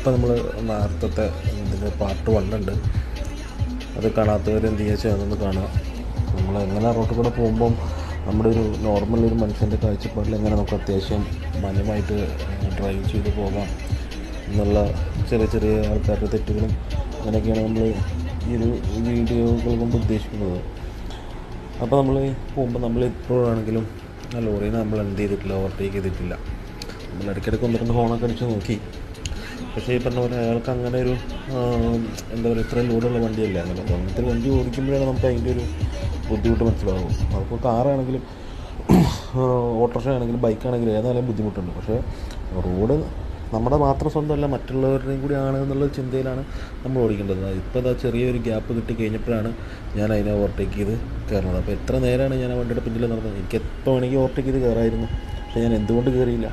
അപ്പോൾ നമ്മൾ നേരത്തെ ഇതിൻ്റെ പാർട്ട് 1 ഉണ്ട്, അത് കാണാത്തവർ എന്ത് ചെയ്യുക അതൊന്ന് കാണുക. നമ്മൾ എങ്ങനെ റോട്ടിൽ കൂടെ പോകുമ്പം നമ്മുടെ ഒരു നോർമൽ ഒരു മനുഷ്യൻ്റെ കാഴ്ചപ്പാടിൽ എങ്ങനെ നമുക്ക് അത്യാവശ്യം മാന്യമായിട്ട് ഡ്രൈവ് ചെയ്ത് പോകാം എന്നുള്ള ചെറിയ ചെറിയ ആൾക്കാരുടെ തെറ്റുകളും അങ്ങനെയൊക്കെയാണ് നമ്മൾ ഈ ഒരു വീഡിയോകൾ കൊണ്ട് ഉദ്ദേശിക്കുന്നത്. അപ്പോൾ നമ്മൾ പോകുമ്പോൾ നമ്മൾ എപ്പോഴാണെങ്കിലും ആ ലോറീനെ നമ്മൾ എന്ത് ചെയ്തിട്ടില്ല, ഓവർടേക്ക് ചെയ്തിട്ടില്ല. നമ്മൾ ഇടയ്ക്കിടയ്ക്ക് 1-2 ഹോണൊക്കെ അടിച്ച് നോക്കി. പക്ഷേ ഈ പറഞ്ഞ പോലെ അയാൾക്ക് അങ്ങനെ ഒരു എന്താ പറയുക, ഇത്രയും ലോഡുള്ള വണ്ടിയല്ല. അങ്ങനത്തെ വണ്ടി ഓടിക്കുമ്പോഴാണ് നമുക്ക് അതിൻ്റെ ഒരു ബുദ്ധിമുട്ട് മനസ്സിലാകും. അതിപ്പോൾ കാറാണെങ്കിലും ഓട്ടോറിക്ഷ ആണെങ്കിലും ബൈക്കാണെങ്കിലും ഏതായാലും ബുദ്ധിമുട്ടുണ്ട്. പക്ഷേ റോഡ് നമ്മുടെ മാത്രം സ്വന്തമല്ല, മറ്റുള്ളവരുടെയും കൂടി ആണ് എന്നുള്ള ചിന്തയിലാണ് നമ്മൾ ഓടിക്കേണ്ടത്. ഇപ്പോൾ അതാ ചെറിയൊരു ഗ്യാപ്പ് കിട്ടി കഴിഞ്ഞപ്പോഴാണ് ഞാൻ അതിനെ ഓവർടേക്ക് ചെയ്ത് കയറുന്നത്. അപ്പോൾ എത്ര നേരമാണ് ഞാൻ ആ വണ്ടിയുടെ പിന്നിൽ നടന്നത്. എനിക്ക് എപ്പോൾ വേണമെങ്കിൽ ഓവർടേക്ക് ചെയ്ത് കയറായിരുന്നു, പക്ഷേ ഞാൻ എന്തുകൊണ്ട് കയറിയില്ല?